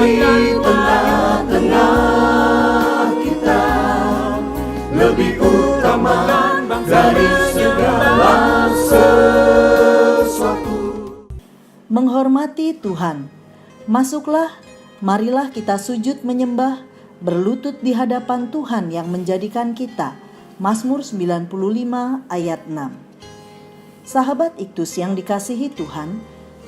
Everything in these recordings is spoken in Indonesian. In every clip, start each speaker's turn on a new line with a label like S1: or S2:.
S1: di tengah-tengah kita, lebih utama dari segala sesuatu.
S2: Menghormati Tuhan. Masuklah, marilah kita sujud menyembah, berlutut di hadapan Tuhan yang menjadikan kita. Mazmur 95 ayat 6. Sahabat Iktus yang dikasihi Tuhan,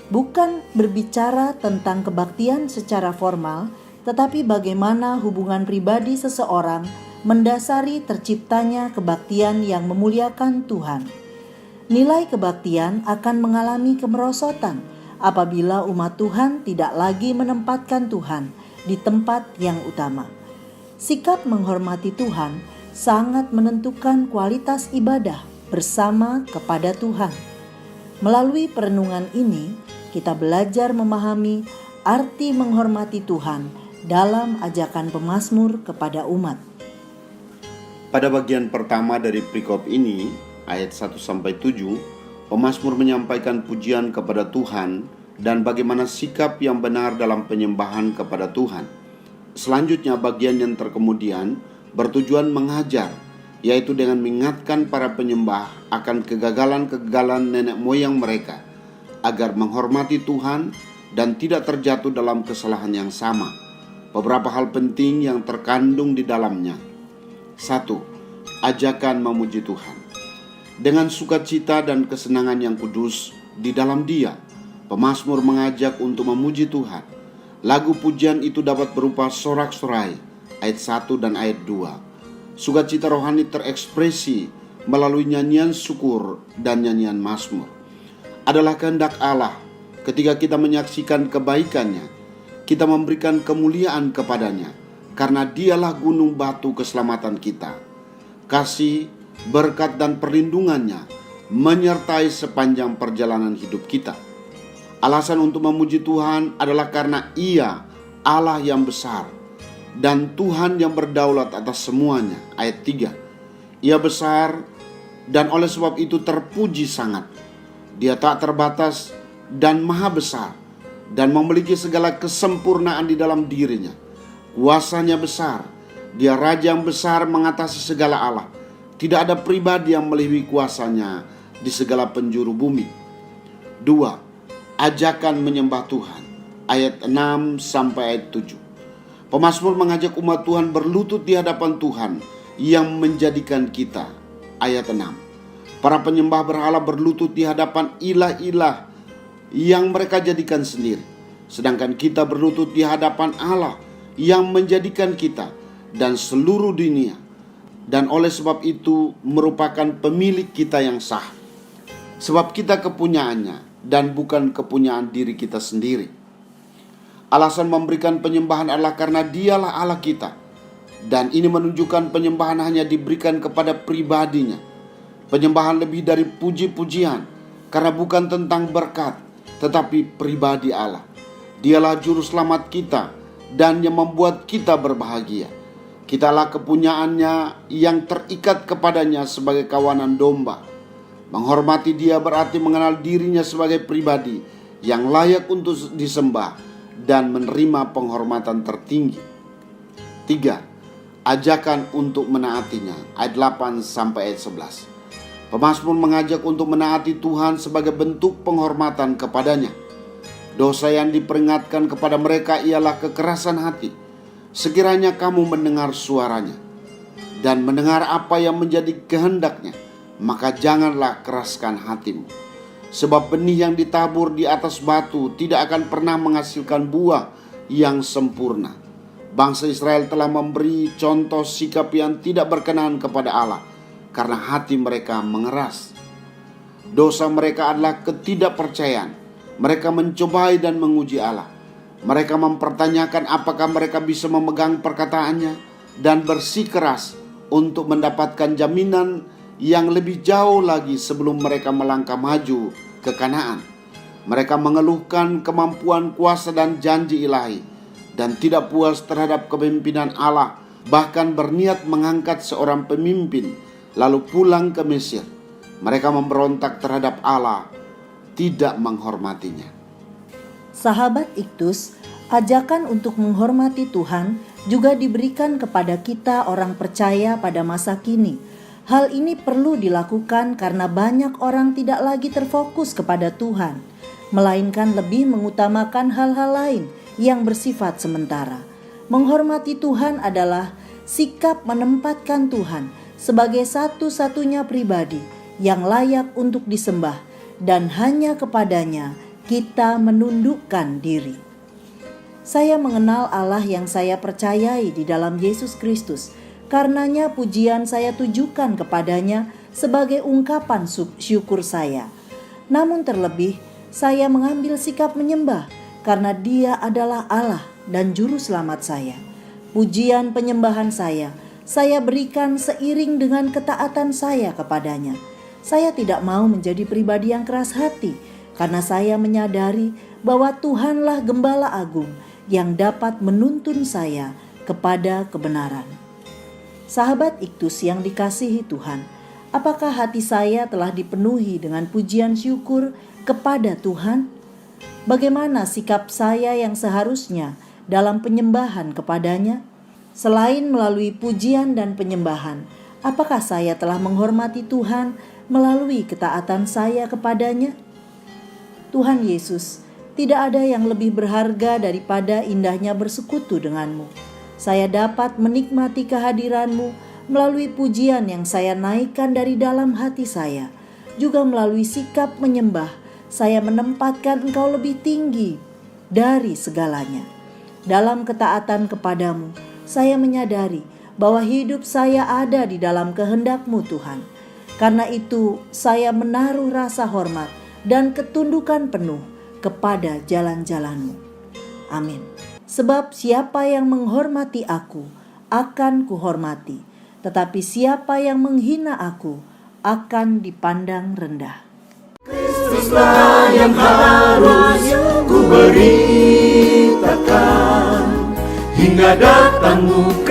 S2: bukan berbicara tentang kebaktian secara formal, tetapi bagaimana hubungan pribadi seseorang mendasari terciptanya kebaktian yang memuliakan Tuhan. Nilai kebaktian akan mengalami kemerosotan apabila umat Tuhan tidak lagi menempatkan Tuhan di tempat yang utama. Sikap menghormati Tuhan sangat menentukan kualitas ibadah bersama kepada Tuhan. Melalui perenungan ini, kita belajar memahami arti menghormati Tuhan dalam ajakan pemazmur kepada umat.
S3: Pada bagian pertama dari perikop ini, ayat 1-7, pemazmur menyampaikan pujian kepada Tuhan dan bagaimana sikap yang benar dalam penyembahan kepada Tuhan. Selanjutnya bagian yang terkemudian bertujuan mengajar, yaitu dengan mengingatkan para penyembah akan kegagalan-kegagalan nenek moyang mereka, agar menghormati Tuhan dan tidak terjatuh dalam kesalahan yang sama. Beberapa hal penting yang terkandung di dalamnya. 1. Ajakan memuji Tuhan. Dengan sukacita dan kesenangan yang kudus di dalam Dia, pemazmur mengajak untuk memuji Tuhan. Lagu pujian itu dapat berupa sorak-sorai, ayat 1 dan ayat 2. Sukacita rohani terekspresi melalui nyanyian syukur dan nyanyian mazmur. Adalah kehendak Allah ketika kita menyaksikan kebaikannya, kita memberikan kemuliaan kepadanya, karena Dialah gunung batu keselamatan kita. Kasih, berkat dan perlindungannya menyertai sepanjang perjalanan hidup kita. Alasan untuk memuji Tuhan adalah karena Ia Allah yang besar dan Tuhan yang berdaulat atas semuanya. Ayat 3. Ia besar dan oleh sebab itu terpuji sangat. Dia tak terbatas dan maha besar dan memiliki segala kesempurnaan di dalam dirinya. Kuasanya besar. Dia raja yang besar mengatasi segala Allah. Tidak ada pribadi yang melebihi kuasanya di segala penjuru bumi. 2. Ajakan menyembah Tuhan. Ayat 6 sampai ayat 7. Pemazmur mengajak umat Tuhan berlutut di hadapan Tuhan yang menjadikan kita. Ayat 6. Para penyembah berhala berlutut di hadapan ilah-ilah yang mereka jadikan sendiri. Sedangkan kita berlutut di hadapan Allah yang menjadikan kita dan seluruh dunia. Dan oleh sebab itu merupakan pemilik kita yang sah. Sebab kita kepunyaannya dan bukan kepunyaan diri kita sendiri. Alasan memberikan penyembahan adalah karena Dialah Allah kita. Dan ini menunjukkan penyembahan hanya diberikan kepada pribadinya. Penyembahan lebih dari puji-pujian, karena bukan tentang berkat, tetapi pribadi Allah. Dialah juru selamat kita dan yang membuat kita berbahagia. Kitalah kepunyaannya yang terikat kepadanya sebagai kawanan domba. Menghormati Dia berarti mengenal dirinya sebagai pribadi yang layak untuk disembah dan menerima penghormatan tertinggi. 3. Ajakan untuk menaatinya. Ayat 8 sampai ayat 11. Pemazmur mengajak untuk menaati Tuhan sebagai bentuk penghormatan kepadanya. Dosa yang diperingatkan kepada mereka ialah kekerasan hati. Sekiranya kamu mendengar suaranya dan mendengar apa yang menjadi kehendaknya, maka janganlah keraskan hatimu. Sebab benih yang ditabur di atas batu tidak akan pernah menghasilkan buah yang sempurna. Bangsa Israel telah memberi contoh sikap yang tidak berkenan kepada Allah karena hati mereka mengeras. Dosa mereka adalah ketidakpercayaan. Mereka mencobai dan menguji Allah. Mereka mempertanyakan apakah mereka bisa memegang perkataannya dan bersikeras untuk mendapatkan jaminan yang lebih jauh lagi sebelum mereka melangkah maju ke Kanaan. Mereka mengeluhkan kemampuan, kuasa dan janji ilahi dan tidak puas terhadap kepemimpinan Allah, bahkan berniat mengangkat seorang pemimpin lalu pulang ke Mesir. Mereka memberontak terhadap Allah, tidak menghormatinya.
S2: Sahabat Iktus, Ajakan untuk menghormati Tuhan juga diberikan kepada kita orang percaya pada masa kini. Hal ini perlu dilakukan karena banyak orang tidak lagi terfokus kepada Tuhan, melainkan lebih mengutamakan hal-hal lain yang bersifat sementara. Menghormati Tuhan adalah sikap menempatkan Tuhan sebagai satu-satunya pribadi yang layak untuk disembah, dan hanya kepadanya kita menundukkan diri. Saya mengenal Allah yang saya percayai di dalam Yesus Kristus. Karenanya pujian saya tujukan kepadanya sebagai ungkapan syukur saya. Namun terlebih, saya mengambil sikap menyembah karena Dia adalah Allah dan Juru Selamat saya. Pujian penyembahan saya berikan seiring dengan ketaatan saya kepadanya. Saya tidak mau menjadi pribadi yang keras hati, karena saya menyadari bahwa Tuhanlah Gembala Agung yang dapat menuntun saya kepada kebenaran. Sahabat Iktus yang dikasihi Tuhan, apakah hati saya telah dipenuhi dengan pujian syukur kepada Tuhan? Bagaimana sikap saya yang seharusnya dalam penyembahan kepadanya? Selain melalui pujian dan penyembahan, apakah saya telah menghormati Tuhan melalui ketaatan saya kepadanya? Tuhan Yesus, tidak ada yang lebih berharga daripada indahnya bersekutu denganmu. Saya dapat menikmati kehadiranmu melalui pujian yang saya naikkan dari dalam hati saya. Juga melalui sikap menyembah, saya menempatkan Engkau lebih tinggi dari segalanya. Dalam ketaatan kepadamu, saya menyadari bahwa hidup saya ada di dalam kehendak-Mu Tuhan. Karena itu, saya menaruh rasa hormat dan ketundukan penuh kepada jalan-jalan-Mu. Amin. Sebab siapa yang menghormati aku, akan kuhormati. Tetapi siapa yang menghina aku, akan dipandang rendah.
S1: Kristuslah yang harus ku beritakan hingga datangmu